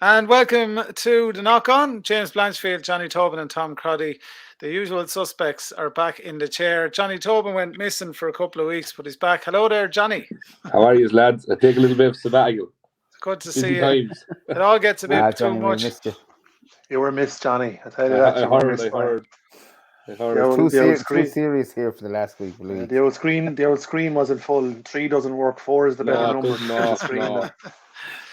And welcome to the Knock On. James Blanchfield, Johnny Tobin, and Tom Crotty. The usual suspects are back in the chair. Johnny Tobin went missing for a couple of weeks, but he's back. Hello there, Johnny. How are you, lads? I take a little bit of sabbatical. Good to Busy see you. times. It all gets a bit too Johnny, we much. missed you. You were missed, Johnny. I tell you that. I heard. Too serious here for the last week, believe. The old screen wasn't full. 3 doesn't work. 4 is the better number.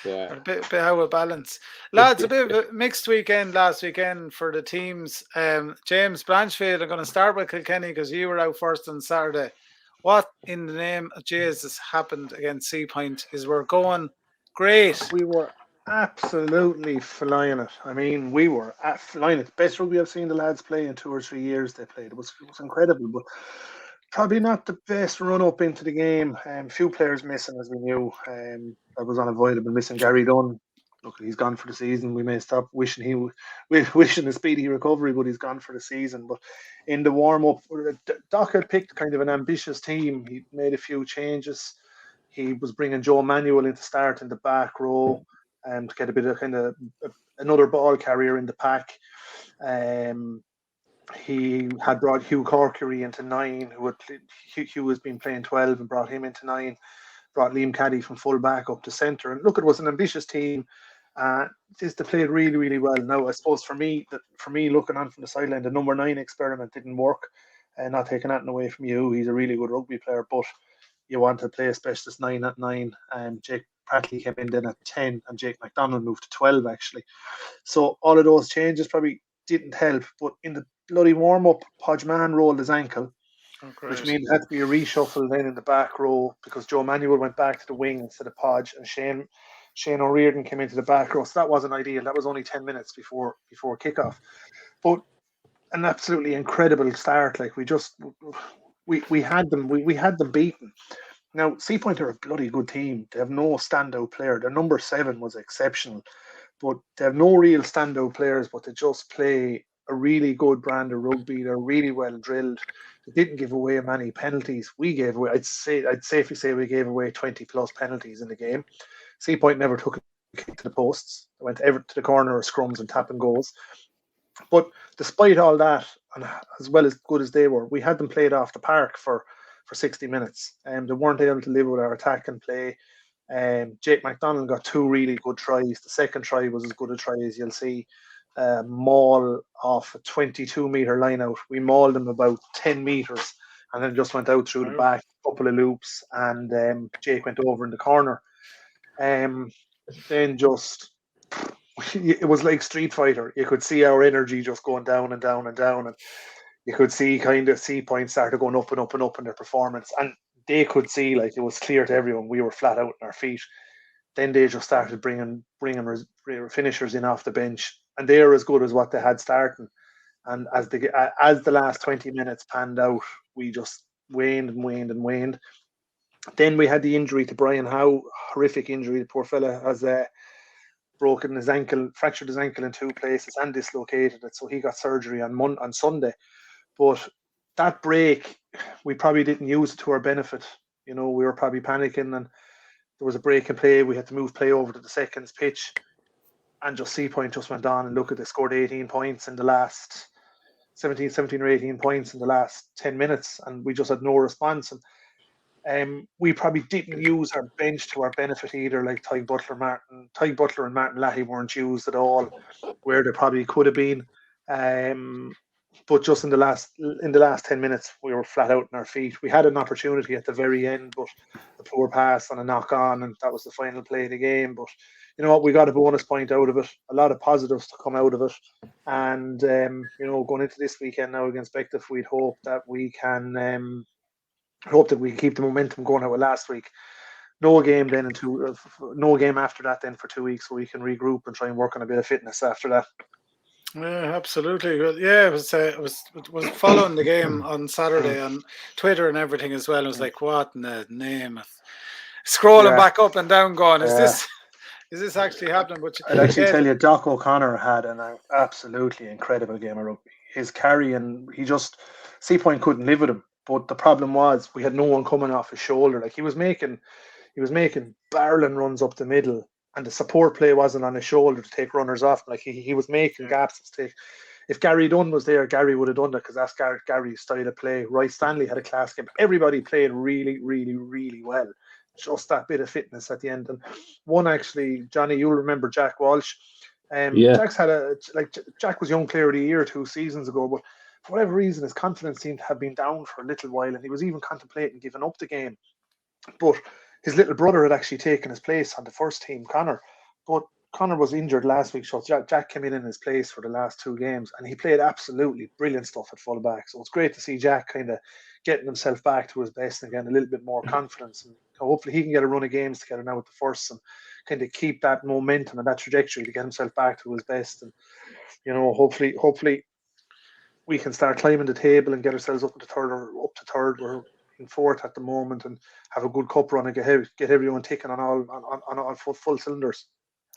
Yeah. A bit out of balance. Lads, a bit of a mixed weekend last weekend for the teams. James Blanchfield, I'm going to start with Kilkenny because you were out first on Saturday. What in the name of Jesus happened against Seapoint? Is we're going great. We were absolutely flying it. I mean, we were flying it. Best rugby I've seen the lads play in 2 or 3 years they played. It was incredible, but probably not the best run up into the game. Few players missing, as we knew. That was unavoidable. Missing Gary Dunn. Look, he's gone for the season. We may stop wishing a speedy recovery, but he's gone for the season. But in the warm up, Doc had picked kind of an ambitious team. He made a few changes. He was bringing Joe Manuel into start in the back row to get a bit of kind of another ball carrier in the pack. He had brought Hugh Corkery into 9, Hugh has been playing 12 and brought him into 9. Brought Liam Caddy from full back up to centre. And look, it was an ambitious team. They played really, really well. Now, I suppose for me, looking on from the sideline, the number 9 experiment didn't work. Not taking that away from you. He's a really good rugby player, but you want to play a specialist 9 at 9. Jake Pratley came in then at 10, and Jake McDonald moved to 12, actually. So all of those changes probably didn't help. But in the bloody warm-up, Podgeman rolled his ankle, which means it had to be a reshuffle then in the back row because Joe Manuel went back to the wing instead of Podge, and Shane O'Riordan came into the back row. So that wasn't ideal. That was only 10 minutes before kickoff. But an absolutely incredible start. Like we had them beaten. Now, Seapoint are a bloody good team. They have no standout player. Their number 7 was exceptional, but they have no real standout players, but they just play a really good brand of rugby. They're really well drilled. They didn't give away many penalties. We gave away, I'd safely say we gave away 20 plus penalties in the game. Seapoint never took a kick to the posts. They went ever to the corner or scrums and tapping goals. But despite all that, and as well as good as they were, we had them played off the park for 60 minutes. They weren't able to live with our attack and play. Jake McDonald got 2 really good tries. The second try was as good a try as you'll see. Maul off a 22-metre line out. We mauled them about 10 metres and then just went out through the back, a couple of loops, and Jake went over in the corner. Then just, it was like Street Fighter. You could see our energy just going down and down and down, and you could see kind of Seapoint started going up and up and up in their performance, and they could see, like, it was clear to everyone we were flat out on our feet. Then they just started bringing finishers in off the bench, and they're as good as what they had starting. And as the last 20 minutes panned out, we just waned and waned and waned. Then we had the injury to Brian Howe, horrific injury. The poor fella has fractured his ankle in 2 places and dislocated it. So he got surgery on Sunday. But that break, we probably didn't use it to our benefit. You know, we were probably panicking, and there was a break in play. We had to move play over to the seconds pitch, and just Seapoint just went on, and look at, they scored 18 points in the last 17 or 18 points in the last 10 minutes, and we just had no response. And we probably didn't use our bench to our benefit either. Like Tyg Butler and Martin Latty weren't used at all, where they probably could have been. But just in the last 10 minutes, we were flat out on our feet. We had an opportunity at the very end, but the poor pass on a knock on, and that was the final play of the game. But you know what, we got a bonus point out of it, a lot of positives to come out of it. And you know, going into this weekend now against Bective, we'd hope that we can keep the momentum going out with last week. No game after that then for 2 weeks, so we can regroup and try and work on a bit of fitness after that. Yeah, absolutely. Well, yeah, it was following the game on Saturday on Twitter and everything as well. It was like, what in the name of scrolling back up and down, going, is this actually happening? But I'd actually tell you, Doc O'Connor had an absolutely incredible game of rugby. His carry, and Seapoint couldn't live with him. But the problem was we had no one coming off his shoulder. Like he was making barreling runs up the middle, and the support play wasn't on his shoulder to take runners off. Like he was making gaps to take. If Gary Dunn was there, Gary would have done that because that's Gary's style of play. Roy Stanley had a class game. Everybody played really, really, really well. Just that bit of fitness at the end. And one actually, Johnny, you'll remember Jack Walsh. Jack was Young Player of the Year 2 seasons ago, but for whatever reason, his confidence seemed to have been down for a little while, and he was even contemplating giving up the game. But his little brother had actually taken his place on the first team, Connor. But Connor was injured last week, so Jack came in his place for the last 2 games, and he played absolutely brilliant stuff at fullback. So it's great to see Jack kind of getting himself back to his best and getting a little bit more confidence. And hopefully he can get a run of games together now with the first and kind of keep that momentum and that trajectory to get himself back to his best. And hopefully we can start climbing the table and get ourselves up to third. We're in 4th at the moment and have a good cup run and get everyone ticking on all full cylinders.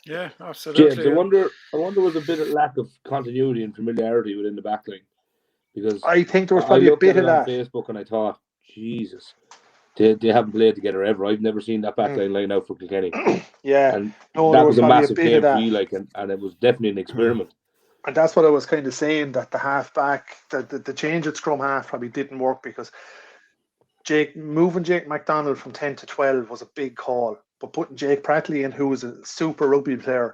Yeah, absolutely. James, I wonder was a bit of lack of continuity and familiarity within the backline, because I think there was probably a bit of that on Facebook, and I thought, Jesus, they haven't played together ever. I've never seen that backline line out for Kilkenny. Yeah, and that was a massive game for you, and it was definitely an experiment. And that's what I was kind of saying, that the half-back, the change at scrum half probably didn't work because moving Jake McDonald from 10 to 12 was a big call. But putting Jake Prattley in, who was a super rugby player,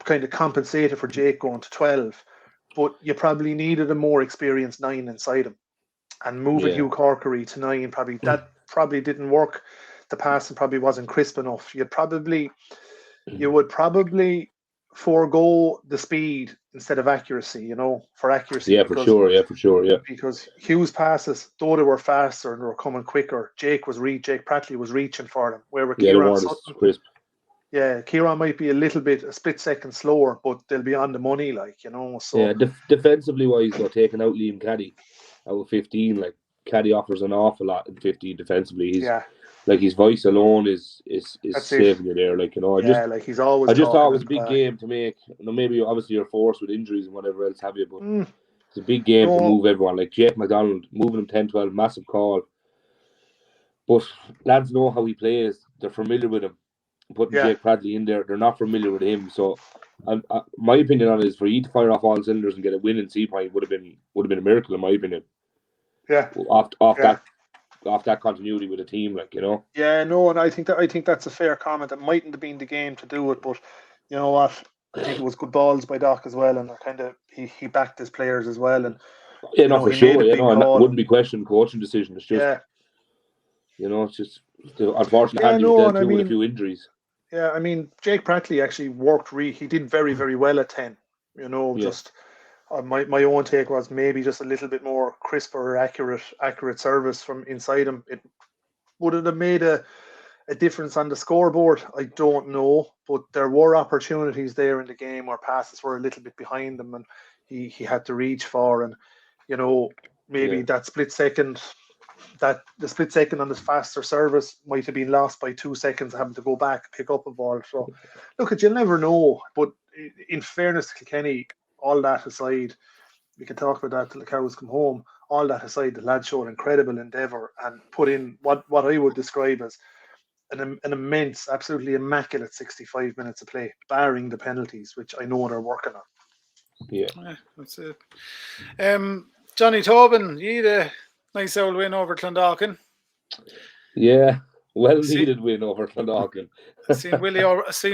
kind of compensated for Jake going to 12. But you probably needed a more experienced 9 inside him. And moving Hugh Corkery to 9, probably didn't work. The passing probably wasn't crisp enough. You would probably forego the speed instead of accuracy, for accuracy. Yeah, for sure. Because Hugh's passes, though they were faster and they were coming quicker, Jake Prattley was reaching for them. Where with Kieran Sutton, crisp. Yeah, Kieran might be a split second slower, but they'll be on the money, So yeah, defensively wise, though, taking out Liam Caddy out of 15, Caddy offers an awful lot in 15 defensively. His voice alone is saving you there. He's always. I just thought it was a big game to make. Maybe obviously you're forced with injuries and whatever else have you, but it's a big game to move everyone. Like Jake McDonald moving him 10-12, massive call. But lads know how he plays. They're familiar with him. Putting Jake Prattley in there, they're not familiar with him. So, my opinion on it is for you to fire off all cylinders and get a win in Seapoint would have been a miracle, in my opinion. Yeah. Off that continuity with the team, Yeah, no, and I think that's a fair comment. It mightn't have been the game to do it, but you know what? I think it was good balls by Doc as well, and he backed his players as well, and for sure. And that wouldn't be questioned coaching decision. It's just it's just unfortunately dealt with a few injuries. Yeah, I mean, Jake Prattley actually worked. He did very, very well at 10. Just my own take was maybe just a little bit more crisper, accurate service from inside him. It would have made a difference on the scoreboard. I don't know, but there were opportunities there in the game where passes were a little bit behind him, and he had to reach for, and maybe that split second. That the split second on the faster service might have been lost by 2 seconds, having to go back and pick up a ball. So, look, you'll never know. But in fairness to Kilkenny, all that aside, we can talk about that till the cows come home. All that aside, the lads showed incredible endeavour and put in what I would describe as an immense, absolutely immaculate 65 minutes of play, barring the penalties, which I know they're working on. Yeah, that's it. Johnny Tobin, you had a nice old win over Clondalkin. Yeah, well-needed win over Clondalkin. Seen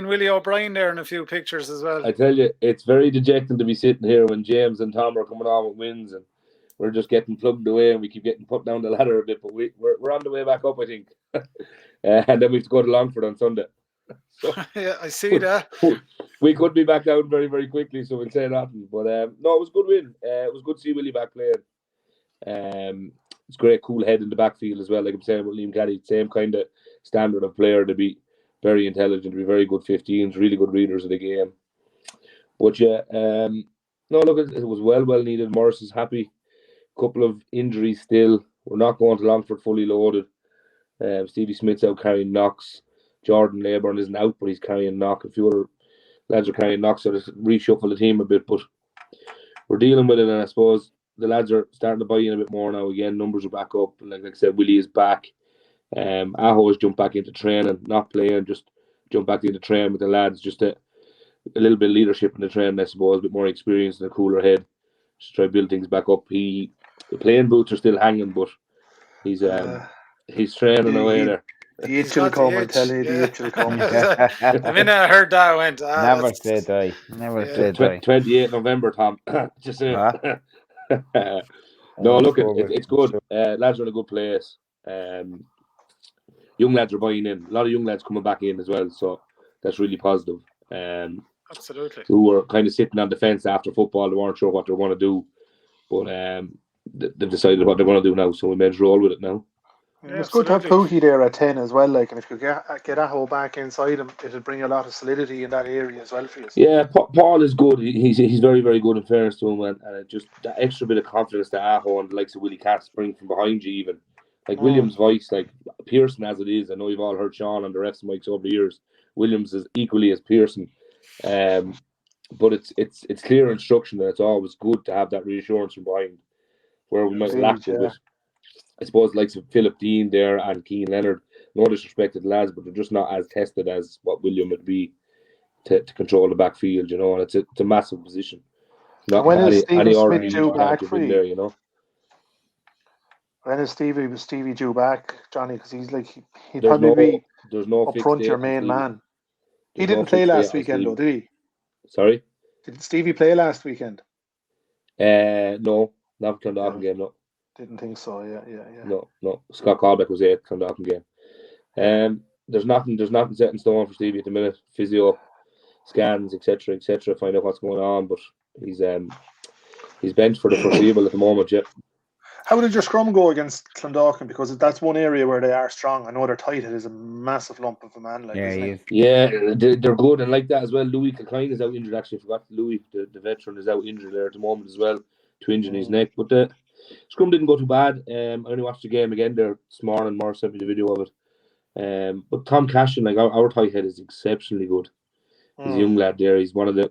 Willie O'Brien there in a few pictures as well. I tell you, it's very dejecting to be sitting here when James and Tom are coming on with wins, and we're just getting plugged away, and we keep getting put down the ladder a bit. But we're on the way back up, I think. And then we have to go to Longford on Sunday. So, yeah, I see that. We could be back down very, very quickly, so we'll say nothing. But no, it was a good win. It was good to see Willie back playing. It's great, cool head in the backfield as well. Like I'm saying with Liam Caddy, same kind of standard of player, to be very intelligent, to be very good 15s, really good readers of the game. But no, look, it was well needed. Morris is happy. Couple of injuries still. We're not going to Longford fully loaded. Stevie Smith's out carrying knocks. Jordan Leyburn isn't out, but he's carrying knock. A few other lads are carrying knocks, so just reshuffle the team a bit. But we're dealing with it, and I suppose the lads are starting to buy in a bit more now. Again, numbers are back up. And like I said, Willie is back. Aho has jumped back into training, not playing, just jump back into train with the lads, just a little bit of leadership in the train, I suppose, a bit more experience and a cooler head. Just try to build things back up. The playing boots are still hanging, but he's training away there. The itch will come, I tell you, the itch will come. The minute I heard that, I went, Never say die. Never say die. 28 November, Tom. Just saying. No, look, it's good. Lads are in a good place. Young lads are buying in. A lot of young lads coming back in as well, so that's really positive. Absolutely. Who were kind of sitting on the fence after football, they weren't sure what they were going to do, but they've decided what they're going to do now, so we may just roll with it now. Yeah, it's good to have Pookie there at 10 as well, like, and if you get Aho back inside him, it'll bring a lot of solidity in that area as well for you. Yeah, Paul is good. He's very, very good in fairness to him, and just that extra bit of confidence that Aho and the likes of Willie Cass bring from behind you, even. Like Williams' voice, like Pearson as it is. I know you've all heard Sean on the refs mics over the years. Williams is equally as Pearson. But it's clear instruction, and it's always good to have that reassurance from behind, where we might lack a bit. I suppose like Philip Dean there and Keane Leonard, no disrespect to the lads, but they're just not as tested as what William would be to control the backfield, you know, and it's a massive position. Not when is any Stephen Smith due back for you? There, you know. When is Stevie due back, Johnny? Because he's like he'd probably be up front your main man. He didn't play last weekend though, did he? Sorry? Did Stevie play last weekend? No, not Clondalkin game, no. Didn't think so, yeah. No. Scott Callbeck was 8th Clondalkin game. There's nothing set in stone for Stevie at the minute. Physio, scans, etc., find out what's going on, but he's benched for the foreseeable at the moment, yeah. How did your scrum go against Clondalkin? Because that's one area where they are strong. I know they're tight. It is a massive lump of a man. Like, they're good, and like that as well. Louis Kilkenny is out injured. Actually, I forgot Louis, the veteran, is out injured there at the moment as well, twinge in his neck. But the scrum didn't go too bad. I only watched the game again there this morning. Morris sent me the video of it. But Tom Cashin, like our tight head, is exceptionally good. He's a young lad there. He's one of the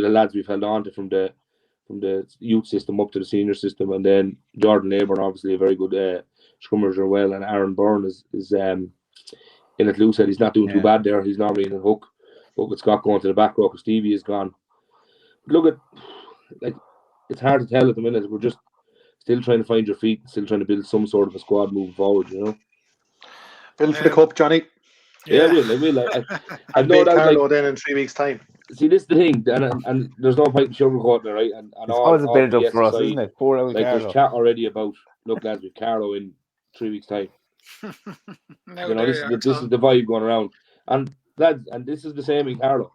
lads we've held on to from the youth system up to the senior system, and then Jordan Leyburn, obviously a very good scrummer as well, and Aaron Byrne is in at loose head. He's not doing too bad there. He's normally in a hook, but with Scott going to the back row because Stevie is gone. But look at, like, it's hard to tell at the minute. We're just still trying to find your feet, still trying to build some sort of a squad moving forward, you know. Build for the cup, Johnny. Yeah, I will. I've no doubt. Carlow then in 3 weeks' time. See, this is the thing, and there's no point in sugarcoating it, right? And it's always a build up for us, isn't it? There's chat already about, look, lads, with Carlow in 3 weeks' time. You know, this is the vibe going around. And lads, and this is the same in Carlow.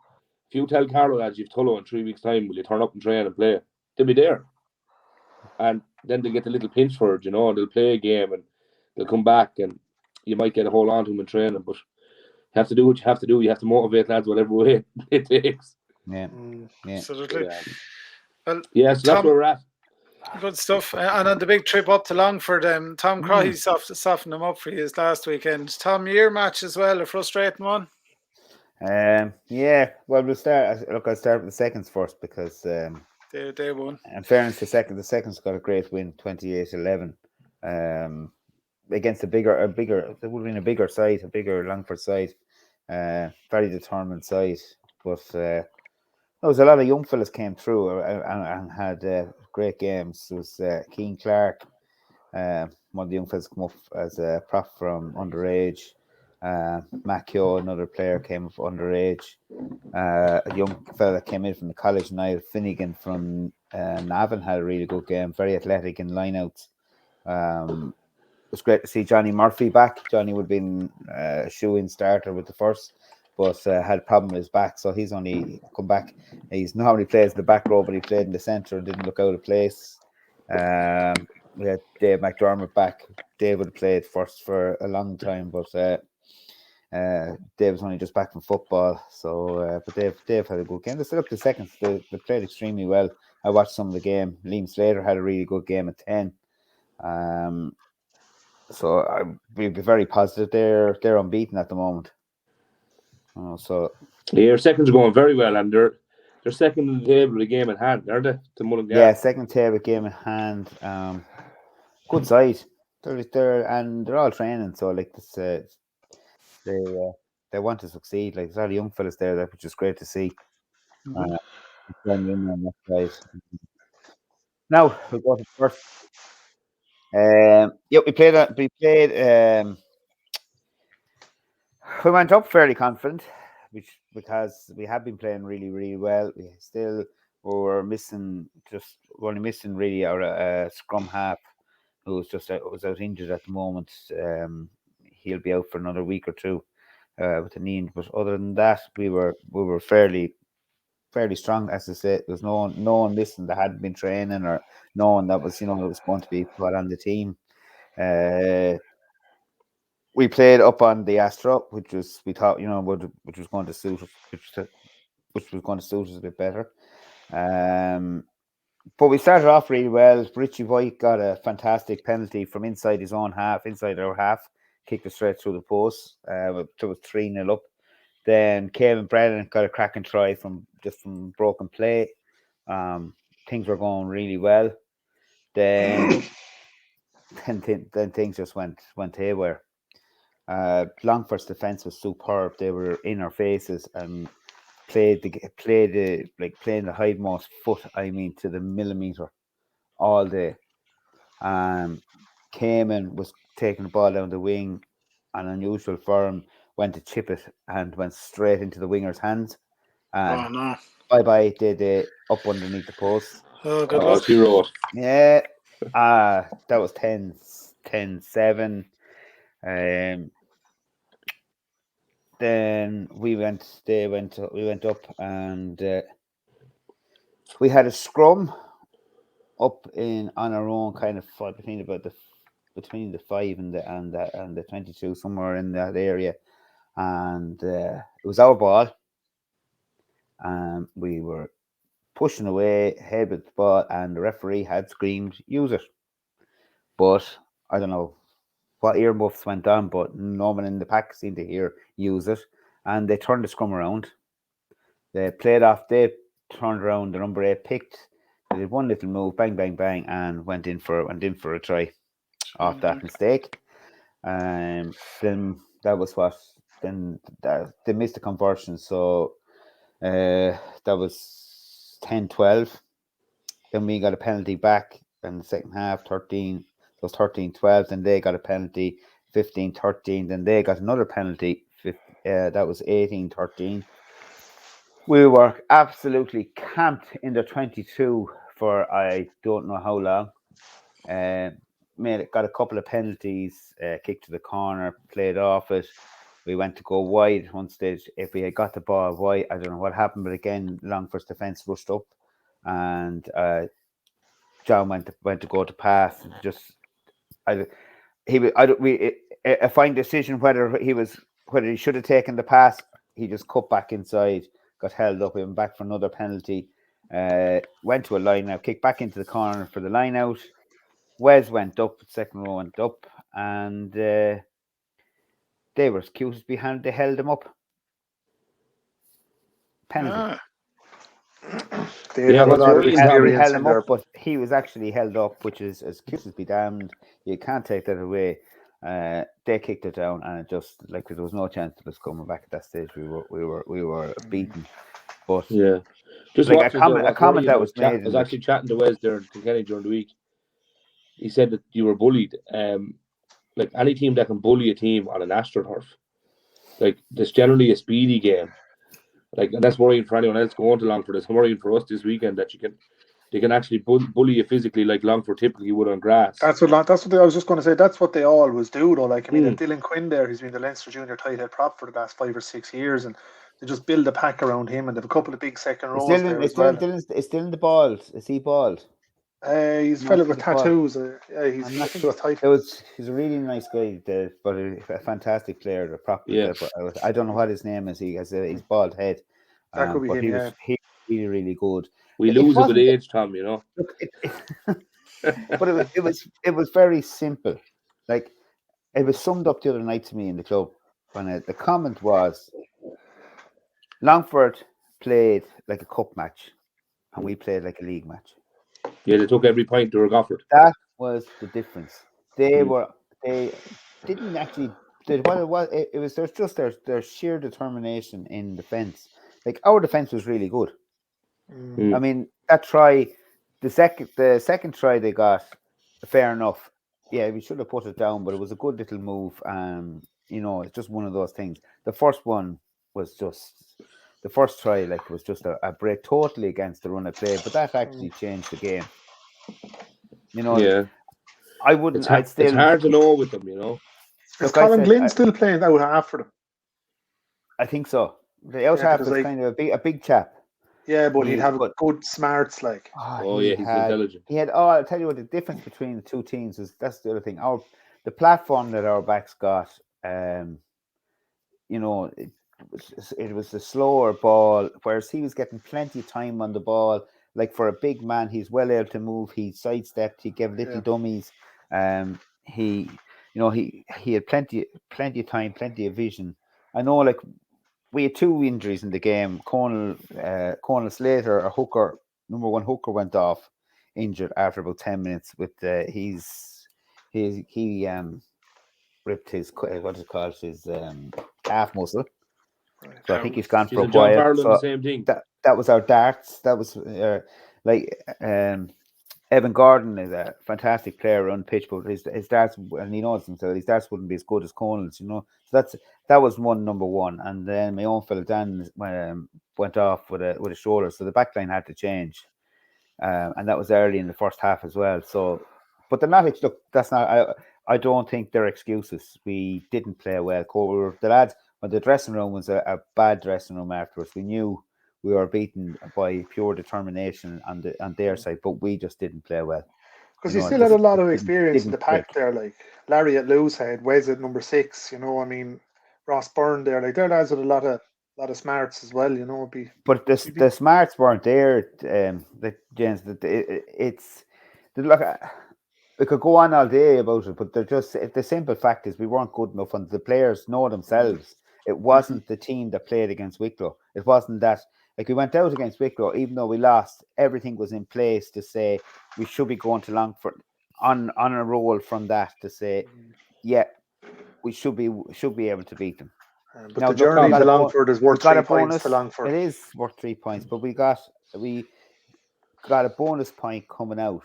If you tell Carlow lads you've Tullow in 3 weeks' time, will you turn up and train and play? They'll be there. And then they get a little pinch for it, you know, and they'll play a game and they'll come back and you might get a hold on to them in training, but you have to do what you have to do. You have to motivate lads whatever way it takes. Yeah. Absolutely. Well, yeah, so that's where we're at. Good stuff. And on the big trip up to Longford, Tom Crotty softened them up for you this weekend. Tom, your match as well, a frustrating one? Yeah, well, we'll start. Look, I'll start with the seconds first because they won. In fairness, the seconds got a great win, 28-11. Against a bigger, it would have been a bigger side, a bigger Longford side, very determined side. But there was a lot of young fellas came through and had great games. There was Keane Clark, one of the young fellas come up as a prop from underage. Matt Keogh, another player, came up underage. A young fella that came in from the college, Niall Finnegan from Navan, had a really good game, very athletic in lineouts. It was great to see Johnny Murphy back. Johnny would have been a shoe-in starter with the first, but had a problem with his back, so he's only come back. He's normally plays in the back row, but he played in the centre and didn't look out of place. We had Dave McDermott back. Dave would have played first for a long time, but Dave was only just back from football. So, but Dave had a good game. They stood up to seconds. They played extremely well. I watched some of the game. Liam Slater had a really good game at 10. So we'd be very positive. They're unbeaten at the moment. So their seconds are going very well, and they're second in the table with a game in hand, aren't they? To Mullingar. Yeah, second table game in hand. Good side. They're all training, so like this, they're they want to succeed. Like, there's a lot of young fellas there, which is great to see. On that side. Now we'll go to first. Yeah, we played. We went up fairly confident, which because we have been playing really, really well. We were only missing really our scrum half, who was out injured at the moment. He'll be out for another week or two with a knee. But other than that, we were fairly strong. As I said, there was no one missing that hadn't been training, or no one that was was going to be put on the team. We played up on the Astra, which we thought which was going to suit us, which was going to suit us a bit better. But we started off really well. Richie White got a fantastic penalty from inside his own half, inside our half, kicked it straight through the post. It was 3-0 up. Then Kevin Brennan got a cracking try from broken play. Things were going really well. Then things just went haywire. Longford's defense was superb. They were in our faces and playing the hindmost foot. I mean, to the millimeter all day. Cayman was taking the ball down the wing, an unusual for him, went to chip it and went straight into the winger's hands. And bye they up underneath the post. Oh, good luck. She wrote. Yeah. That was 10-7. Then we went up, and we had a scrum up on our own, kind of between the 5 and the 22, somewhere in that area, and it was our ball. We were pushing away, head with the ball, and the referee had screamed, "Use it!" But I don't know what earmuffs went on, but no one in the pack seemed to hear "use it," and they turned the scrum around. They played off. They turned around. The number 8 picked. They did one little move, bang, bang, bang, and went in for a try off that mistake. Then that was what. Then they missed the conversion, so that was 10-12. Then we got a penalty back in the second half, 13. It was 13-12. Then they got a penalty, 15-13. Then they got another penalty. That was 18-13. We were absolutely camped in the 22 for I don't know how long. Got a couple of penalties, kicked to the corner, played off it. We went to go wide at one stage. If we had got the ball wide, I don't know what happened, but again, Longford's defence rushed up, and John went to go to pass. A fine decision whether he should have taken the pass. He just cut back inside, got held up, and back for another penalty. Went to a line out, kicked back into the corner for the line out. Wes went up, second row went up, and they were excuses behind. They held him up. Penalty. They have a lot of experience held him up, but he was actually held up, which is excuses be damned. You can't take that away. They kicked it down, and it just there was no chance of us coming back at that stage. We were beaten. But yeah, just a comment that was made. I was actually chatting to Wes there in Kilkenny during the week. He said that you were bullied. Like any team that can bully a team on an AstroTurf, like there's generally a speedy game. Like, and that's worrying for anyone else going to Longford. It's worrying for us this weekend that they can actually bully you physically like Longford typically would on grass. That's what I was just going to say. That's what they always do, though. Like, I mean, Dylan Quinn there, he's been the Leinster Junior tight head prop for the last 5 or 6 years, and they just build a pack around him, and they have a couple of big second rows there as well. It's still in the balls. Is he bald? He's a fella with tattoos. He's a really nice guy, but a fantastic player. The prop. Yeah. I don't know what his name is. He has his bald head. That could be him. He was really, really good. We lose a bit of age, Tom. You know. But it was very simple. Like, it was summed up the other night to me in the club when the comment was, Longford played like a cup match, and we played like a league match. Yeah, they took every point they were offered. That was the difference. They didn't actually it was there's just their sheer determination in defence. Like our defence was really good. I mean, that try, the second try they got, fair enough. Yeah, we should have put it down, but it was a good little move. It's just one of those things. The first one was just the first try, like, was just a break totally against the run of play, but that actually changed the game. Yeah. I wouldn't. It's hard to know with them, Is Colin Glynn still playing out half for them? I think so. The out half is kind of a big chap. Yeah, but he'd have good smarts, like. He's intelligent. He had. I'll tell you what the difference between the two teams is. That's the other thing. The platform that our backs got. It was a slower ball, whereas he was getting plenty of time on the ball. Like, for a big man, he's well able to move. He sidestepped. He gave little dummies. He had plenty of time, plenty of vision. I know, like, we had two injuries in the game. Conal Slater, a hooker, number one hooker, went off injured after about 10 minutes. With he ripped his his calf muscle. Right. So I think he's gone for a while. So the same thing. That was our darts. That was Evan Gordon is a fantastic player on pitch, but his darts, and he knows himself, his darts wouldn't be as good as Conal's, So that was number one. And then my own fellow Dan went off with a shoulder, so the back line had to change, and that was early in the first half as well. So, but they're not. Look, that's not. I don't think they're excuses. We didn't play well. The lads, when the dressing room was a bad dressing room afterwards, we knew we were beaten by pure determination on their side, but we just didn't play well. Because you still had a lot of experience in the pack there, like Larry at loose head, Wes at number 6. I mean, Ross Byrne there, like, their lads had a lot of smarts as well. But the smarts weren't there, James. We could go on all day about it, but they're just, the simple fact is we weren't good enough, and the players know themselves. It wasn't the team that played against Wicklow. It wasn't that. Like, we went out against Wicklow, even though we lost, everything was in place to say we should be going to Longford on a roll from that, to say, yeah, we should be able to beat them. But now, the journey to Longford is worth 3 points to Longford. It is worth 3 points, but we got a bonus point coming out.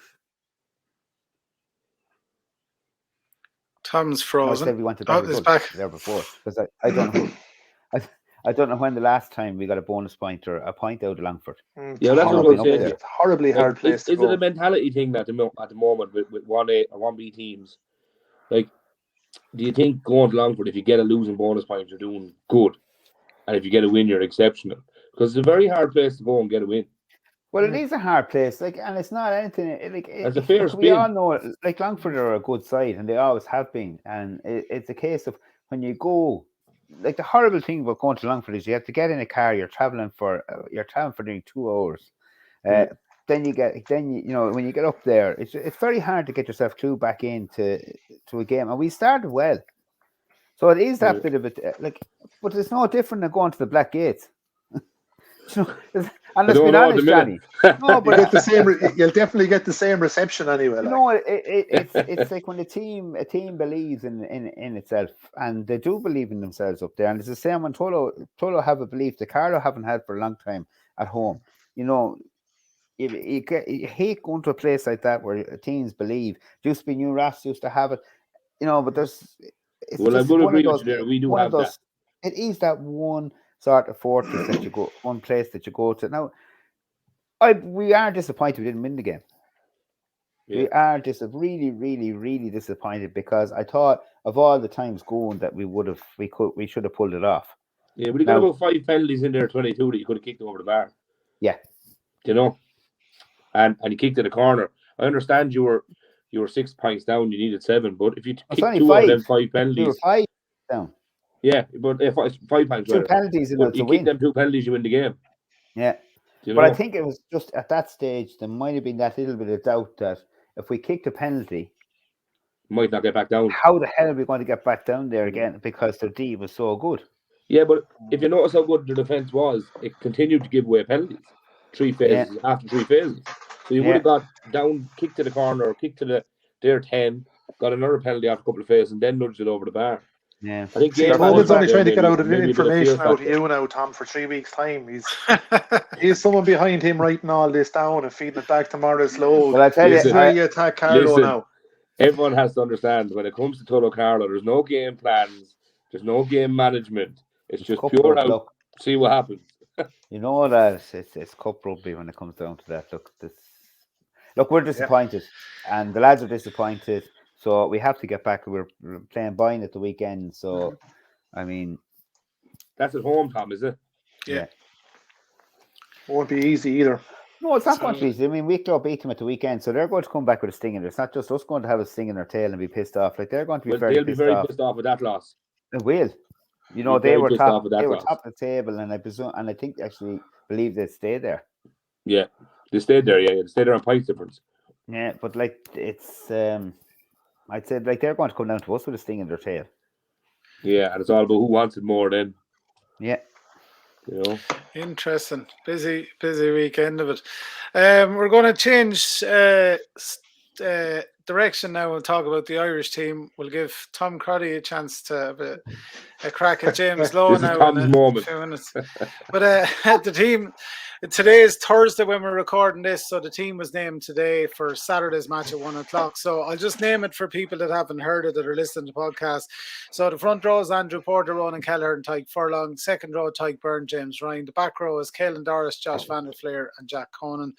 Tom's frozen. We went to he's back there before, because I don't know. I don't know when the last time we got a bonus point or a point out of Longford. Yeah, that's what I was saying. It's a horribly hard place to go. Is it a mentality thing at the moment with 1A or 1B teams? Like, do you think going to Longford, if you get a losing bonus point, you're doing good, and if you get a win, you're exceptional? Because it's a very hard place to go and get a win. Well, it is a hard place, like, and it's not anything like. It's a fair spin. We all know, like, Longford are a good side, and they always have been. And it's a case of when you go. Like, the horrible thing about going to Longford is you have to get in a car. You're traveling for nearly 2 hours. Then when you get up there, it's very hard to get yourself clued back into a game. And we started well, so it is that bit of it. Like, but it's no different than going to the Black Gates. And let's be honest, Johnny. No, but you'll definitely get the same reception anyway. Like. It's like when a team believes in itself, and they do believe in themselves up there. And it's the same when Tullow have a belief that Carlow haven't had for a long time at home. You hate going to a place like that where teams believe. Used to be New Ross used to have it, but there's. Well, I would agree with you there. We do have that. It is that one sort of fortress that you go, one place that you go to. Now, we are disappointed we didn't win the game. Yeah. We are just really, really, really disappointed, because I thought of all the times going that we should have pulled it off. Yeah, but you got about 5 penalties in there, 22 that you could have kicked over the bar. Yeah, and you kicked in the corner. I understand you were 6 points down. You needed 7, but if you kicked 2 of them 5 penalties, you were 5 down. Yeah, but if 5 points, 2 penalties, you kick them 2 penalties, you win the game. Yeah, but I think it was just at that stage there might have been that little bit of doubt that if we kicked a penalty, we might not get back down. How the hell are we going to get back down there again? Because their D was so good. Yeah, but if you notice how good the defence was, it continued to give away penalties. 3 phases after 3 phases. So you would have got down, kicked to the corner, or kicked to their 10, got another penalty after a couple of phases, and then nudged it over the bar. Yeah. I think See, game Tobin's only management trying to there, get out of maybe a bit of information fear out of factor. you now, Tom, for 3 weeks' time. He's someone behind him writing all this down and feeding it back to Morris Lowe. Well, I tell This is Listen, where you attack Carlow listen. now. Everyone has to understand when it comes to Tullow Carlow, there's no game plans, there's no game management. It's just cup pure rugby, out. look. See what happens. You know that it's cup rugby when it comes down to that. Look, we're disappointed, and the lads are disappointed. So we have to get back. We're playing Boyne at the weekend. So, I mean, That's at home, Tom, is it? Yeah. Won't be easy either. no, it's not going to be easy. I mean, Wicklow beat them at the weekend, so they're going to come back with a sting in it. It's not just us going to have a sting in their tail and be pissed off. Like, they're going to be Well, very they'll be pissed very off. pissed off with that loss. They will. You know, Be they very were pissed top. off with that They were loss. top of the table, and I presume, and I think actually believe they'd stay there. Yeah, they stayed there. Yeah, they stayed there on points difference. Yeah, but like it's, I'd say like they're going to come down to us with a sting in their tail. Yeah, and it's all about who wants it more then. Yeah. You know. Interesting. Busy weekend of it. We're going to change direction now. We'll talk about the Irish team. We'll give Tom Crotty a chance to have a crack at James Lowe This is now Tom's in moment. a few minutes. But the team, today is Thursday when we're recording this, so the team was named today for Saturday's match at 1:00. So I'll just name it for people that haven't heard it that are listening to the podcast. So the front row is Andrew Porter, Ronan Kelleher and Tyke Furlong. Second row, Tyke Byrne, James Ryan. The back row is Caelan Doris, Josh Van der Fleer and Jack Conan.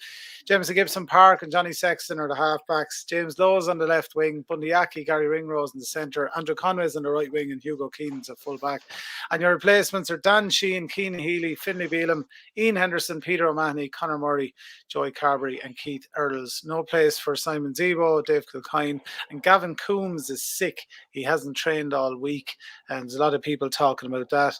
Jameson Gibson Park and Johnny Sexton are the halfbacks. James Lowe's on the left wing. Bundyaki, Gary Ringrose in the centre. Andrew Conway's on the right wing and Hugo Keenan's at full back. And your replacements are Dan Sheehan, Keenan Healy, Finlay Beelum, Ian Henderson, Peter O'Mahony, Conor Murray, Joey Carberry and Keith Earls. No place for Simon Zebo, Dave Kilkine, and Gavin Coombs is sick. He hasn't trained all week, and there's a lot of people talking about that.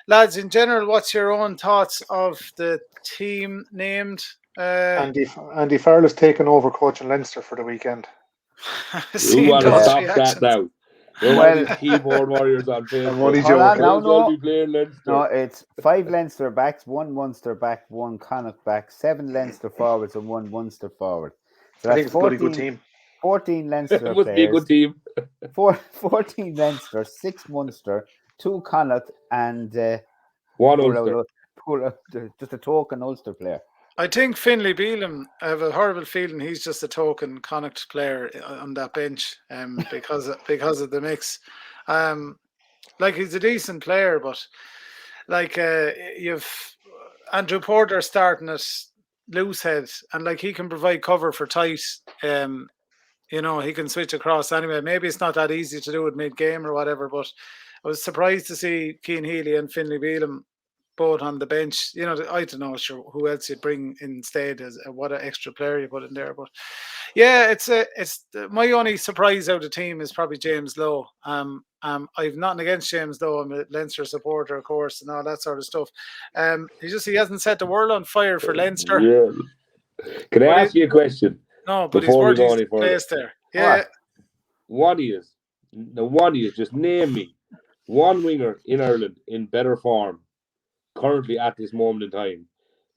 Lads, in general, what's your own thoughts of the team named? Andy Farrell's taken over coaching Leinster for the weekend. You want to stop that now. You're one of these keyboard warriors on Facebook. I'm only joking. No. Be playing Leinster. No, it's 5 Leinster backs, 1 Munster back, 1 Connacht back, 7 Leinster forwards and 1 Munster forward. So I think it's a pretty good team. 14 Leinster It must be a good team. 14 Leinster, 6 Munster, 2 Connacht and 1 Ulster. Just a token Ulster player. I think Finlay Beelum, I have a horrible feeling he's just a token Connacht player on that bench because of the mix. Like, he's a decent player, but like you've Andrew Porter starting at loose head, and like he can provide cover for tight. You know, he can switch across anyway. Maybe it's not that easy to do it mid-game or whatever, but I was surprised to see Cian Healy and Finlay Beelum both on the bench. You know, I don't know sure who else you'd bring instead as what an extra player you put in there. But yeah, it's my only surprise out of the team is probably James Lowe. I've nothing against James Lowe. I'm a Leinster supporter, of course, and all that sort of stuff. He hasn't set the world on fire for Leinster. Yeah. Can I ask you a question? No, but before he's worth his further? place there. Yeah. One is just name me one winger in Ireland in better form currently at this moment in time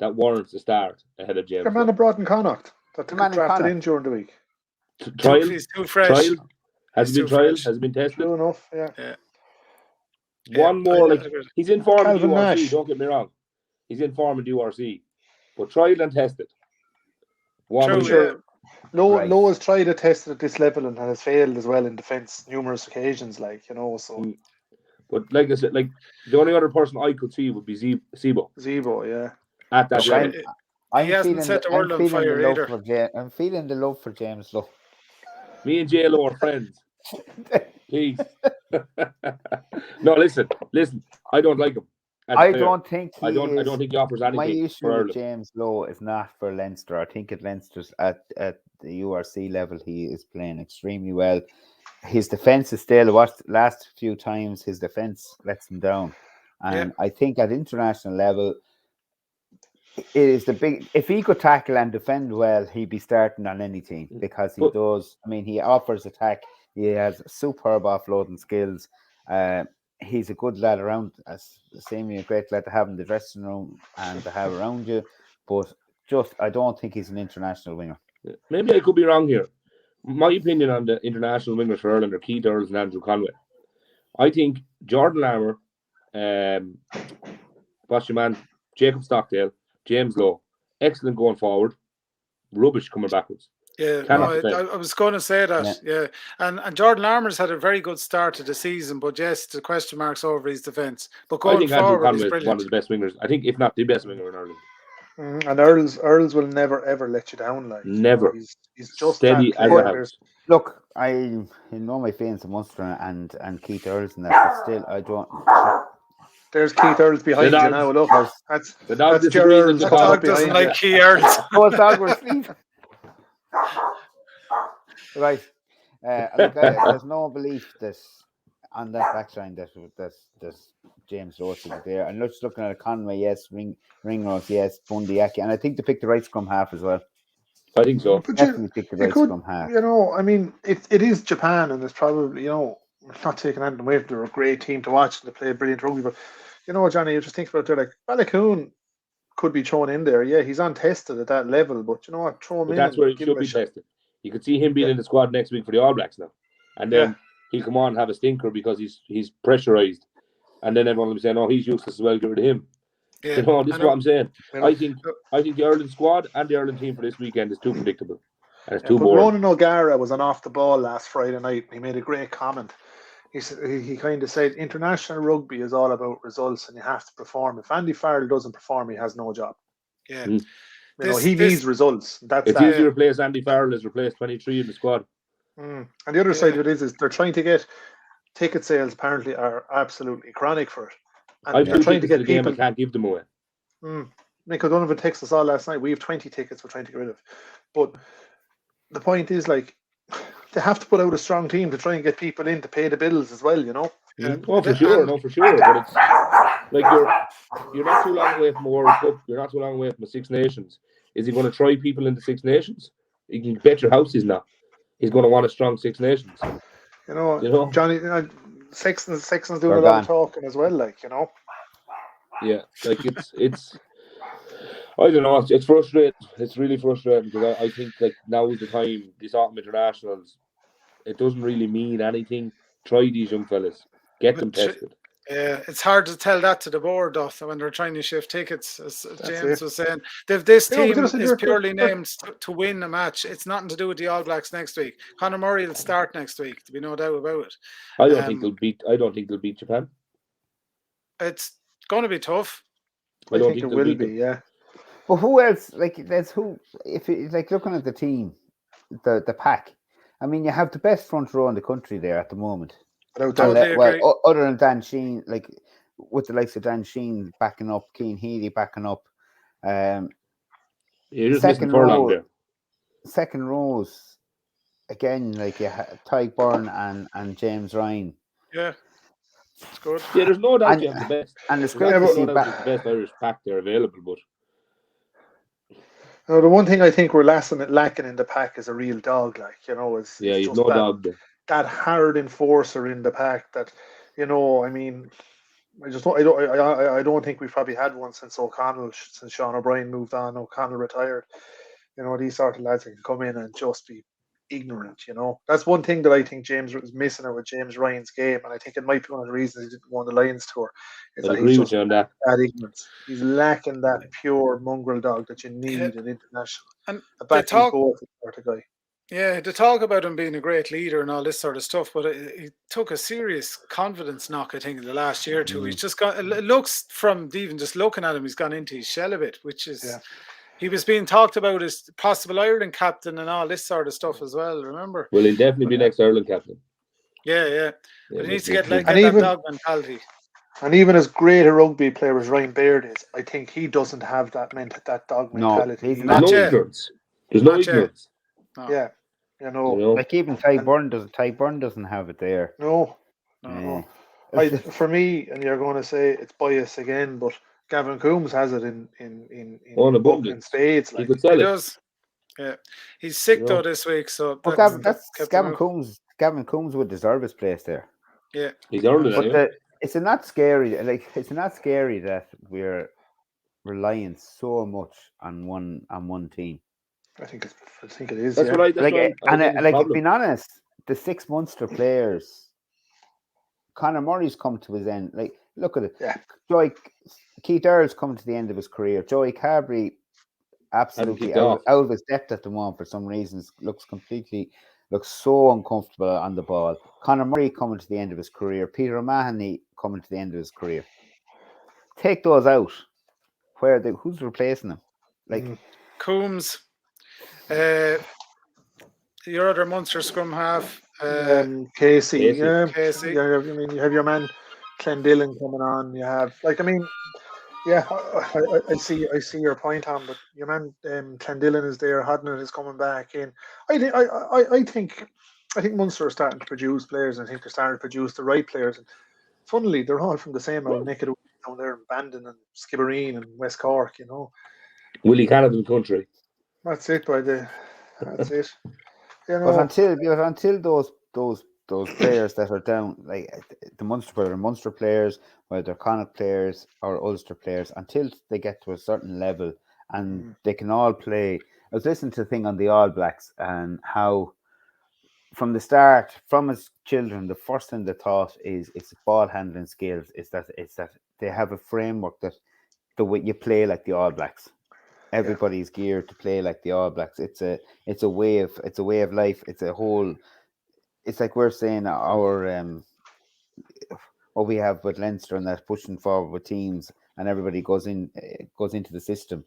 that warrants a start ahead of James. The man brought in Connacht that The man in drafted Connacht. in during the week. Trial? He's too fresh. Trial? Has He's he been too trialed? fresh. Has he been tested? True enough, yeah. One more, I like he's in form in Calvin URC, Nash. don't get me wrong. He's in form in URC. But tried and tested. One True, winger. yeah. Lowe has tried to test it at this level and has failed as well in defence numerous occasions, like, you know, so. But like I said, like the only other person I could see would be Zebo Zebo, yeah. at that Sure. level. I'm He hasn't feeling set the I'm world on feeling fire the love either. for I'm feeling the love for James Lowe. Me and JLo are friends. Please. No, listen. I don't like him. I don't think I don't think he offers my anything issue for with Ireland. James Lowe is not for Leinster. I think at Leinster's at the URC level he is playing extremely well. His defence is still last few times his defence lets him down. And I think at international level it is the big if he could tackle and defend well, he'd be starting on any team because he does. I mean, he offers attack, he has superb offloading skills. He's a good lad around, seemingly a great lad to have in the dressing room and to have around you. But I don't think he's an international winger. Maybe I could be wrong here. My opinion on the international wingers for Ireland are Keith Earls and Andrew Conway. I think Jordan Larmour, what's your man, Jacob Stockdale, James Lowe, excellent going forward, rubbish coming backwards. Yeah, I was going to say that. Yeah. And Jordan Larmour's had a very good start to the season, but yes, the question marks over his defence. But going forward, he's brilliant. One of the best wingers. I think, if not the best winger in Ireland. And Earls will never ever let you down. Like never. He's just steady as a house. Look, I know my feelings of Munster and Keith Earls and that, but still, I don't. There's Keith Earls behind you now. Look, that's Gerard. The dog doesn't like Keith Earls. Oh, dog was sleeping. Right. Look, there's no belief that on that backline that James Roach is there. And just looking at Conway, yes, Ringrose, yes, Bundy, Aki, and I think they picked the right scrum half as well. I think so. But definitely picked the right scrum half. You know, I mean, it is Japan, and it's probably, you know, we're not taking anything away from them. They're a great team to watch, and they play brilliant rugby. But you know, Johnny, you just think about it, like Balakoon could be thrown in there. Yeah, he's untested at that level, but you know what? Throw him in. That's where he should be tested. You could see him being in the squad next week for the All Blacks now, and then he'll come on and have a stinker because he's pressurized, and then everyone will be saying, "Oh, he's useless as well. Get rid of him." Yeah. You know, this is what I'm saying. I think the Ireland squad and the Ireland team for this weekend is too predictable, and it's too boring. Ronan O'Gara was on off the ball last Friday night. He made a great comment. He kind of said, international rugby is all about results, and you have to perform. If Andy Farrell doesn't perform, he has no job. Yeah. You know, he needs results. It's easy to replace Andy Farrell as replace 23 in the squad. And the other side of it is they're trying to get ticket sales. Apparently, are absolutely chronic for it. And they're trying to get people. And can't give them away. Nick O'Donovan texted us all last night. We have 20 tickets we're trying to get rid of. But the point is, like, they have to put out a strong team to try and get people in to pay the bills as well. You know. Oh, for sure. No, for sure. But it's like you're not too long away from a World Cup. You're not too long away from a Six Nations. Is he going to try people into Six Nations? You can bet your house he's not. He's going to want a strong Six Nations. You know, Johnny, Sexton's doing a lot of talking as well. Like, you know. Yeah, like it's. I don't know. It's frustrating. It's really frustrating because I think like now is the time. These autumn internationals, it doesn't really mean anything. Try these young fellas, get them tested. Yeah, it's hard to tell that to the board though when they're trying to shift tickets, as James was saying. This team is purely named to win a match. It's nothing to do with the All Blacks next week. Conor Murray will start next week. There'll be no doubt about it. I don't think they'll beat Japan. It's going to be tough. I think it will be. Yeah. But who else? Like, there's who? If it's like looking at the team, the pack. I mean, you have the best front row in the country there at the moment. Other than Dan Sheehan, like with the likes of Dan Sheehan backing up, Cian Healy backing up. You're just missing Furlong there. Second rows, again, like you Tyke Byrne and James Ryan. Yeah, it's good. Yeah, there's no doubt you have the best. And it's great to see the best Irish pack there available, but. No, the one thing I think we're lacking in the pack is a real dog, like, you know, you've no dog there. That hard enforcer in the pack that, you know, I mean, I don't think we've probably had one since Sean O'Brien moved on, O'Connell retired. You know, these sort of lads that can come in and just be ignorant, you know. That's one thing that I think James was missing out with James Ryan's game, and I think it might be one of the reasons he didn't go on the Lions tour. Is that he's just that ignorance. He's lacking that pure mongrel dog that you need in international. And a back sort of guy. Yeah, they talk about him being a great leader and all this sort of stuff, but he took a serious confidence knock, I think, in the last year or two. He's just got, it looks from even just looking at him, he's gone into his shell a bit, which is, he was being talked about as possible Ireland captain and all this sort of stuff as well, remember? Well, he'll definitely be next Ireland captain. Yeah. But he needs to get that dog mentality. And even as great a rugby player as Ryan Baird is, I think he doesn't have that dog mentality. There's no ignorance. No. Yeah, you know, like even Tyke Byrne doesn't have it there. No. For me, and you're going to say it's bias again, but Gavin Coombs has it in spades. Like, he could sell it. Does. Yeah, he's sick though this week, so. But Gavin Coombs. Gavin Coombs would deserve his place there. Yeah, he's earned it. But it's not scary. Like, it's not scary that we're relying so much on one team. I think it is. That's what I being honest, the 6 Munster players Conor Murray's come to his end. Like, look at it. Yeah. Keith Earl's coming to the end of his career. Joey Carberry, absolutely kicked out off. of his depth at the moment for some reasons. Looks so uncomfortable on the ball. Conor Murray coming to the end of his career. Peter O'Mahony coming to the end of his career. Take those out. Who's replacing them? Like Coombs, your other Munster scrum half, Casey. Casey. Yeah, I mean, you have your man Clondalkin coming on. You have I see your point, Tom. But your man Clondalkin is there. Hodnett is coming back in. I think Munster are starting to produce players, and I think they're starting to produce the right players. And funnily, they're all from the same old neck of the woods down there in Bandon and Skibbereen and West Cork. Willie Canavan country. That's it. That's it. But until those players that are down, like the Munster players, whether they're Connacht players or Ulster players, until they get to a certain level and they can all play. I was listening to a thing on the All Blacks and how from the start, from as children, the first thing they thought is it's ball handling skills. It's that they have a framework that the way you play like the All Blacks. Everybody's geared to play like the All Blacks. It's a way of life. It's like we're saying our what we have with Leinster and that pushing forward with teams and everybody goes into the system,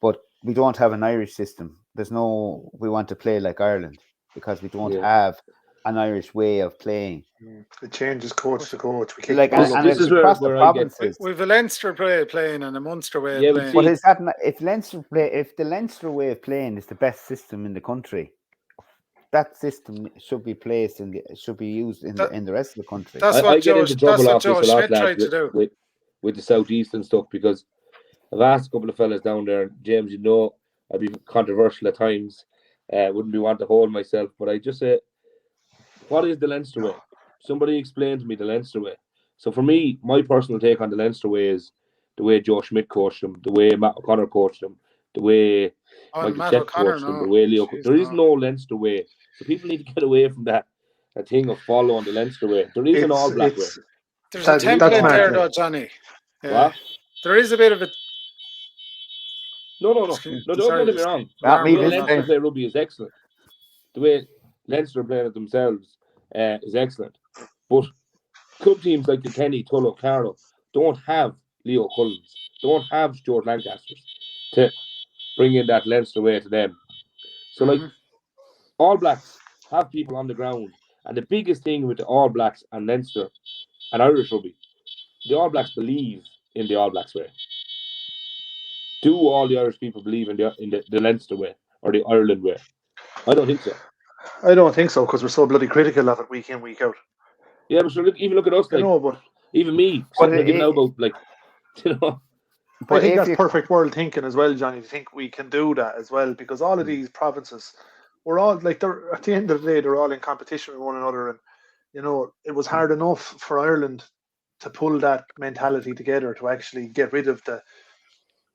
but we don't have an Irish system. We want to play like Ireland because we don't have an Irish way of playing. It changes coach to coach. We Like, and this it's is across where the I get- provinces. We've a Leinster way playing and a Munster way Yeah, of but playing. see- But is that if the Leinster way of playing is the best system in the country, that system should be used in the rest of the country. That's I what get into trouble off Joe this a lot, Schmidt lads, tried to do. with the southeastern stuff, because I've asked a couple of fellas down there, James, I'd be controversial at times. Wouldn't be one to hold myself, but I just say, what is the Leinster way? Somebody explain to me the Leinster way. So for me, my personal take on the Leinster way is the way Joe Schmidt coached them, the way Matt O'Connor coached them, the way Michael Matt Chet O'Connor, coached them, no. the way Leo. Jeez, There is no Leinster way. So people need to get away from that thing of following the Leinster way. There is an All Black way. There's a That's template there, mad. though, Johnny. What? There is a bit of a. No, don't get me wrong. Not me The way this Leinster time. play rugby is excellent. The way Leinster play it themselves is excellent. But club teams like Kilkenny, Tullow, Carlow don't have Leo Cullens, don't have Stuart Lancasters to bring in that Leinster way to them. So, like, All Blacks have people on the ground. And the biggest thing with the All Blacks and Leinster and Irish rugby, the All Blacks believe in the All Blacks way. Do all the Irish people believe in the Leinster way or the Ireland way? I don't think so. I don't think so, because we're so bloody critical of it week in, week out. Yeah, but sure, even look at us, like, but even me, But sitting there giving out about, like, I think that's perfect world thinking as well, Johnny. To think we can do that as well, because all of these provinces, we're all like, they're at the end of the day, they're all in competition with one another, and it was hard enough for Ireland to pull that mentality together to actually get rid of the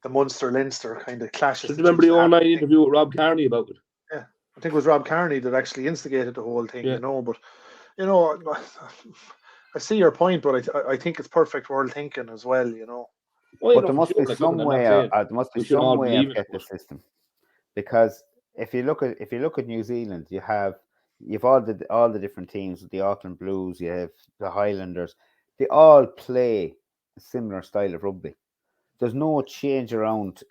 Munster Leinster kind of clashes. Remember the all-night interview with Rob Kearney about it? Yeah, I think it was Rob Kearney that actually instigated the whole thing. But I see your point, but I think it's perfect world thinking as well. But there must be some way. There must be some way of getting the system, because if you look at New Zealand, you've all the different teams. The Auckland Blues, you have the Highlanders. They all play a similar style of rugby. There's no change around.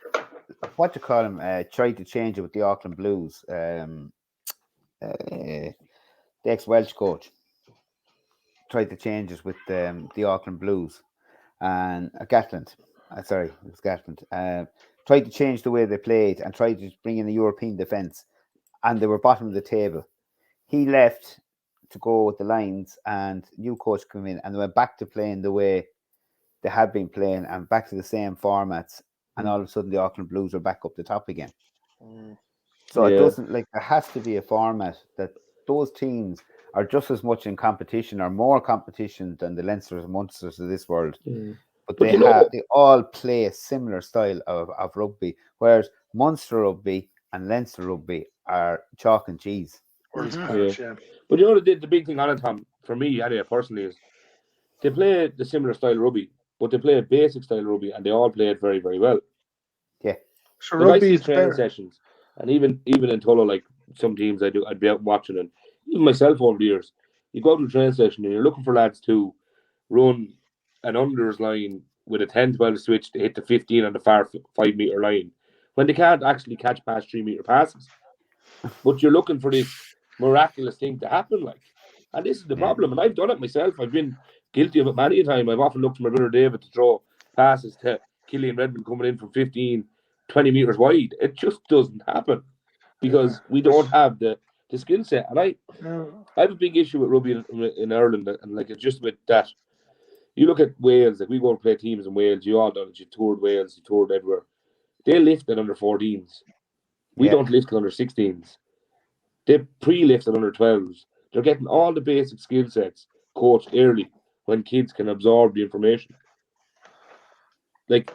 What do you call them? Tried to change it with the Auckland Blues. The ex-Welsh coach tried to change it with the Auckland Blues and Gatland. Sorry, it was Gatland. Tried to change the way they played and tried to bring in a European defence, and they were bottom of the table. He left to go with the Lions, and new coach came in, and they went back to playing the way they had been playing and back to the same formats. And all of a sudden, the Auckland Blues are back up the top again. So it doesn't, like, there has to be a format that those teams are just as much in competition or more competition than the Leinsters and Munsters of this world. But they all play a similar style of rugby, whereas Munster rugby and Leinster rugby are chalk and cheese. But you know the big thing on it, Tom, for me anyway, personally, is they play the similar style rugby, but they play a basic style rugby, and they all play it very, very well. Yeah. Sure, Like I rugby see is training better. sessions, and even in Tullow, like some teams I'd be out watching, and even myself over the years, you go to a training session and you're looking for lads to run an unders line with a 10-12 switch to hit the 15 on the far 5 meter line, when they can't actually catch past 3 meter passes. But you're looking for this miraculous thing to happen, like, and this is the problem. And I've done it myself. I've been guilty of it many a time. I've often looked to my brother David to throw passes to Killian Redmond coming in from 15, 20 meters wide. It just doesn't happen because we don't have the skill set. And I have a big issue with rugby in Ireland, and like it's just with that. You look at Wales, like we go and play teams in Wales. You all done it. You toured Wales. You toured everywhere. They lift at under 14s. We don't lift at under 16s. They pre-lift at under 12s. They're getting all the basic skill sets coached early when kids can absorb the information. Like,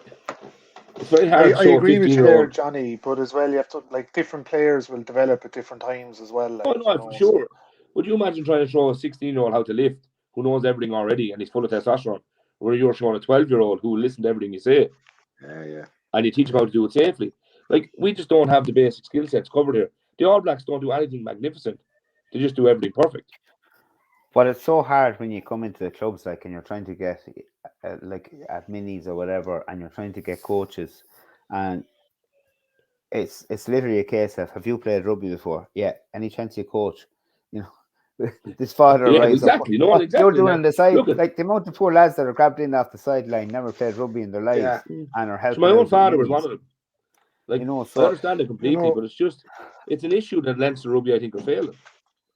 it's very hard to I show a agree with you there, 15-year-old. Johnny, but as well, you have to, like, different players will develop at different times as well. Like, Oh, no, for sure. Would you imagine trying to show a 16-year-old how to lift, who knows everything already, and he's full of testosterone, where you're showing a 12-year-old who will listen to everything you say? Yeah. And you teach him how to do it safely. Like, we just don't have the basic skill sets covered here. The All Blacks don't do anything magnificent. They just do everything perfect. But it's so hard when you come into the clubs, like, and you're trying to get, like, at minis or whatever, and you're trying to get coaches, and it's literally a case of, have you played rugby before? Yeah. Any chance you coach? You know, this father Yeah, rise exactly. up. No, What exactly. you're doing on the side, Look at, like the amount of poor lads that are grabbed in off the sideline, never played rugby in their lives, and are helping. So my own out father at was minis. one of them. Like, You know, I so understand it completely, but it's an issue that Leinster rugby, I think, are failing.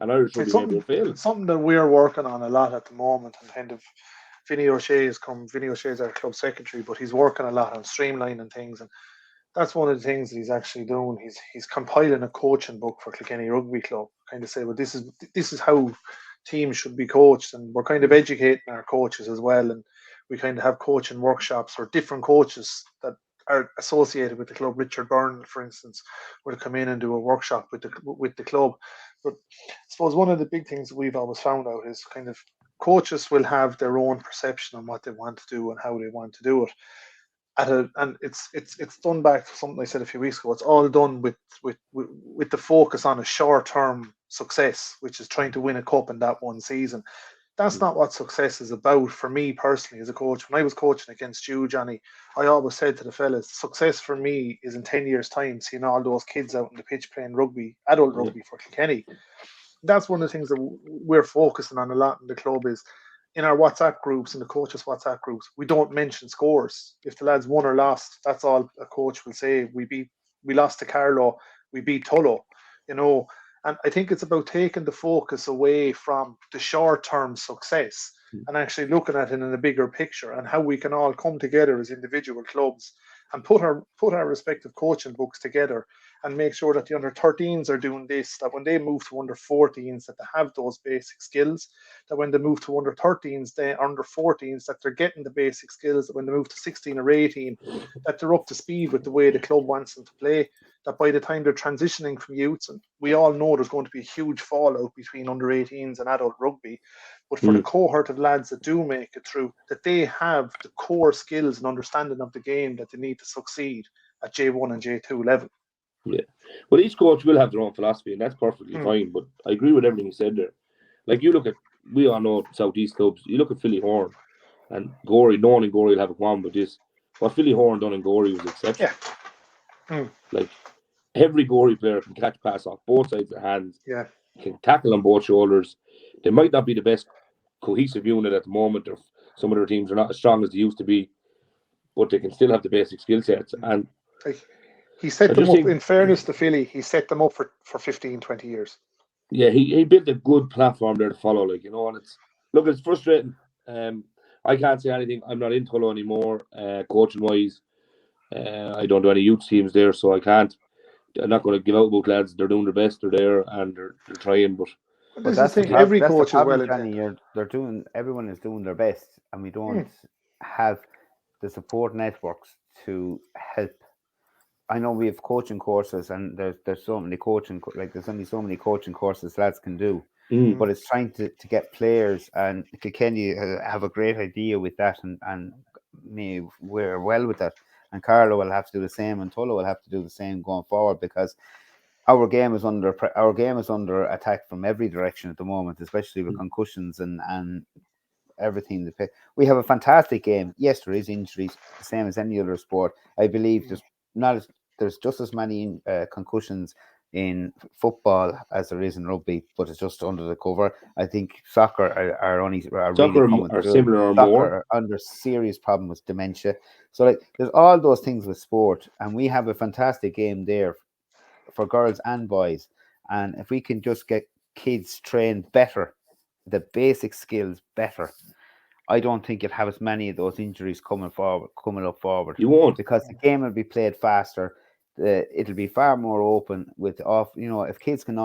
And Irish rugby maybe are failing. It's something that we're working on a lot at the moment, and kind of Vinny O'Shea's our club secretary, but he's working a lot on streamlining things, and that's one of the things that he's actually doing. He's compiling a coaching book for Kilkenny Rugby Club, kind of say, well, this is how teams should be coached, and we're kind of educating our coaches as well, and we kind of have coaching workshops for different coaches that are associated with the club. Richard Byrne, for instance, will come in and do a workshop with the club. But I suppose one of the big things that we've always found out is kind of coaches will have their own perception on what they want to do and how they want to do it. And it's done back to something I said a few weeks ago. It's all done with the focus on a short-term success, which is trying to win a cup in that one season. That's not what success is about for me personally as a coach. When I was coaching against you, Johnny, I always said to the fellas, success for me is in 10 years' time seeing all those kids out on the pitch playing rugby, adult rugby for Kilkenny. That's one of the things that we're focusing on a lot in the club is in our WhatsApp groups, in the coaches' WhatsApp groups, we don't mention scores. If the lads won or lost, that's all a coach will say. We lost to Carlow, we beat Tullow, you know. And I think it's about taking the focus away from the short-term success and actually looking at it in a bigger picture and how we can all come together as individual clubs and put our respective coaching books together and make sure that the under 13s are doing this, that when they move to under 14s, that they have those basic skills, that when they move to under 13s, they under 14s, that they're getting the basic skills, that when they move to 16 or 18, that they're up to speed with the way the club wants them to play, that by the time they're transitioning from youths, and we all know there's going to be a huge fallout between under 18s and adult rugby, but for the cohort of lads that do make it through, that they have the core skills and understanding of the game that they need to succeed at J1 and J2 level. Yeah. Well, each coach will have their own philosophy, and that's perfectly fine, but I agree with everything you said there. Like, you look at, we all know Southeast clubs, you look at Philly Horn, and Gorey, no one in Gorey will have a qualm with this. What Philly Horn done in Gorey was exceptional. Like, every Gorey player can catch pass off both sides of the hands, can tackle on both shoulders. They might not be the best cohesive unit at the moment, or some of their teams are not as strong as they used to be, but they can still have the basic skill sets. And he set them up, in fairness to Philly, he set them up for 15, 20 years. Yeah, he built a good platform there to follow, like, you know, and it's frustrating. I can't say anything. I'm not in Tullow anymore, coaching wise. I don't do any youth teams there, so I can't. I'm not going to give out about lads. They're doing their best. They're there and they're trying, but that's the thing. Every coach is well intended. Everyone is doing their best, and we don't have the support networks to help. I know we have coaching courses, and there's so many coaching, like there's only so many coaching courses lads can do. but it's trying to get players, and Kilkenny have a great idea with that, and we're well with that. And Carlow will have to do the same, and Tullow will have to do the same going forward, because our game is under attack from every direction at the moment, especially with concussions and everything. We have a fantastic game. Yes, there is injuries, the same as any other sport. I believe there's just as many concussions in football as there is in rugby, but it's just under the cover. I think soccer are really coming through. Similar or soccer more. are under serious problem with dementia. So like, there's all those things with sport, and we have a fantastic game there for girls and boys. And if we can just get kids trained better, the basic skills better, I don't think you'll have as many of those injuries coming up forward. You won't, because the game will be played faster. It'll be far more open with if kids can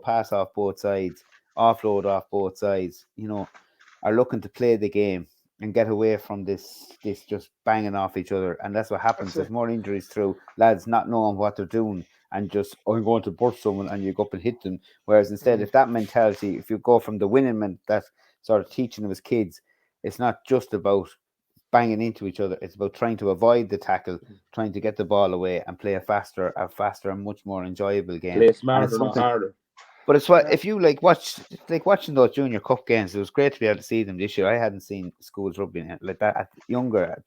pass off both sides, offload off both sides, are looking to play the game and get away from this just banging off each other. And that's what happens. There's more injuries through lads not knowing what they're doing and just, I'm going to burst someone, and you go up and hit them. Whereas instead, if that mentality, if you go from the winning that sort of teaching them as kids, it's not just about banging into each other. It's about trying to avoid the tackle, trying to get the ball away, and play a faster and much more enjoyable game. Play smarter, not harder. But it's if you watching those junior cup games, it was great to be able to see them this year. I hadn't seen schools rugby like that at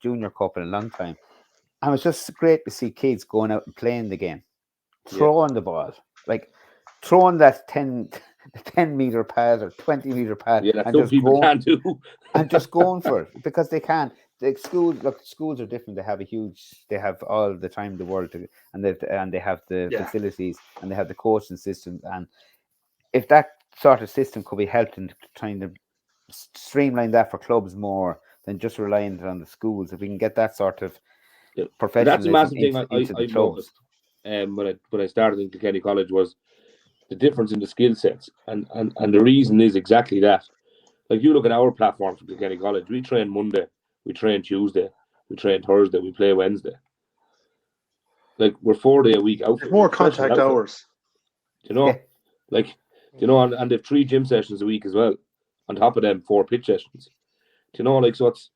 junior cup in a long time. And it was just great to see kids going out and playing the game, throwing the ball, like throwing that 10 meter pass or 20 meter pass, and just people can't do, and just going for it because they can. The schools are different. They have all the time in the world and they have the facilities, and they have the coaching system. And if that sort of system could be helped in trying to streamline that for clubs more than just relying on the schools, if we can get that sort of professionalism, that's a massive thing I noticed. When I started in Kilkenny College was the difference in the skill sets, and the reason is exactly that. Like, you look at our platform for Kilkenny College, we train Monday, we train Tuesday, we train Thursday, we play Wednesday. Like, we're 4 day a week outfit. More contact hours. And they've 3 gym sessions a week as well. On top of them, 4 pitch sessions. So it's,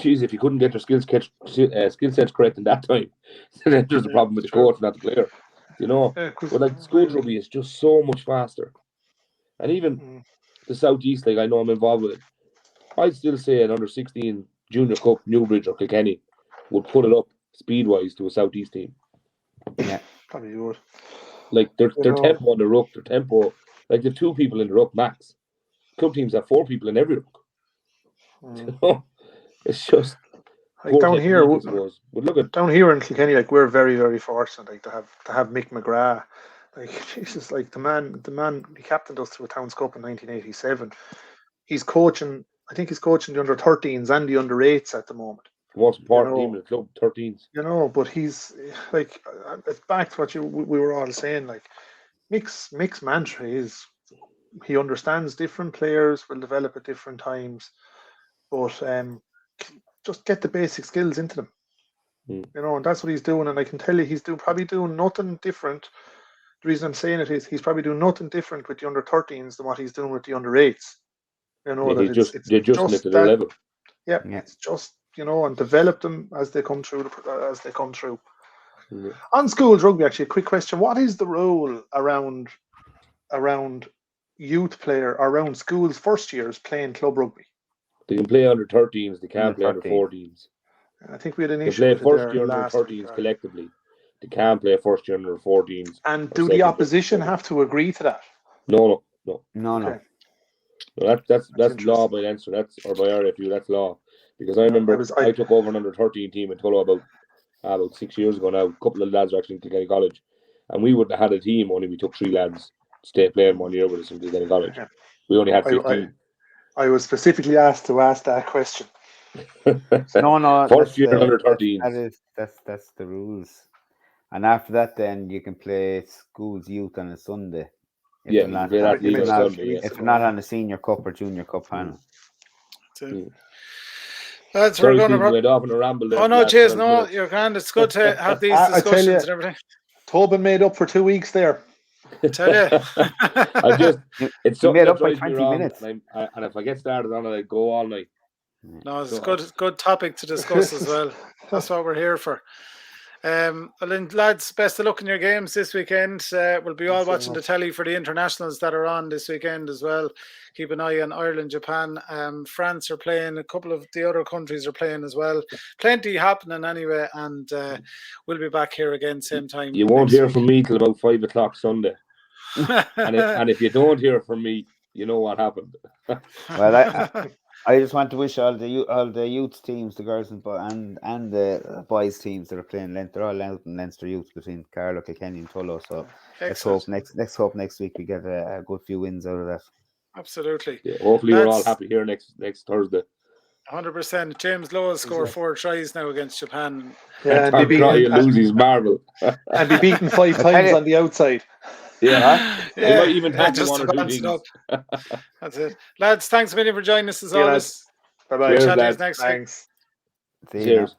geez, if you couldn't get your skill sets correct in that time, then there's a problem with the coach, not the player. But like, school rugby is just so much faster. And even the Southeast, like, I know I'm involved with it, I'd still say an under 16 junior cup, Newbridge or Kilkenny would put it up speed wise to a Southeast team. Yeah, probably would. Like, their tempo on the ruck, like, they've 2 people in the ruck max. Club teams have 4 people in every ruck. It's just like down here. But look at down here in Kilkenny, like, we're very, very fortunate, like, to have Mick McGrath. Like, Jesus, like, the man, he captained us to a Towns Cup in 1987. He's coaching. I think he's coaching the under 13s and the under 8s at the moment. The most important team in the club, 13s. But he's like, it's back to what we were all saying. Like, Mick's mantra is he understands different players will develop at different times, but just get the basic skills into them. And that's what he's doing. And I can tell you, he's probably doing nothing different. The reason I'm saying it is he's probably doing nothing different with the under 13s than what he's doing with the under 8s. They're just at the level. Yeah, it's just, and develop them as they come through. On schools rugby, actually, a quick question: what is the role around youth player, around schools first years playing club rugby? They can play under 13s. They can't play under 14s. I think we had an issue. They play first year under 13s collectively. They can't play first year under 14s. And do the opposition have to agree to that? No. Okay. No, that's law by Leinster. Or by RFU. That's law. Because I remember I took over an under 13 team in Tullow about 6 years ago now. A couple of lads were actually in Kilkenny College, and we wouldn't have had a team. Only we took 3 lads to stay playing 1 year with us in Kilkenny College. Yeah. We only had 15. I was specifically asked to ask that question. No. First year under 13. That's the rules. And after that, then you can play schools youth on a Sunday. If they're not on a senior cup or junior cup panel. That's we're going to went off on a ramble there. Oh no, cheers, no, you're grand. It's good to have these discussions and everything. Tobin made up for 2 weeks there. Tell you. It's You something made that up by drives me 20 wrong, minutes. and if I get started on it, I go all night. No, it's So- good topic to discuss as well. That's what we're here for. Well, then, lads, best of luck in your games this weekend. We'll be all Thanks very watching the much. telly for the internationals that are on this weekend as well. Keep an eye on Ireland, Japan. France are playing. A couple of the other countries are playing as well. Plenty happening anyway, and we'll be back here again same time. You won't next hear week. from me till about 5 o'clock Sunday. And if you don't hear from me, you know what happened. Well, I just want to wish all the youth teams, the girls and the boys teams that are playing Leinster, they're all out in Leinster youth between Carlow, Kilkenny, and Tullow. So let's hope next week we get a good few wins out of that. Absolutely. Yeah, hopefully we're all happy here next Thursday. 100%. James Lowe has scored 4 tries now against Japan. Yeah, Tom Crotty will lose his marble. and be beaten 5 times on the outside. Yeah, he might even tackle just one or to two balance it things. up. That's it. Lads, thanks a million for joining us as See you, always. lads. Bye-bye. Cheers, Chat to you lads. next week. Thanks. See you Cheers. now.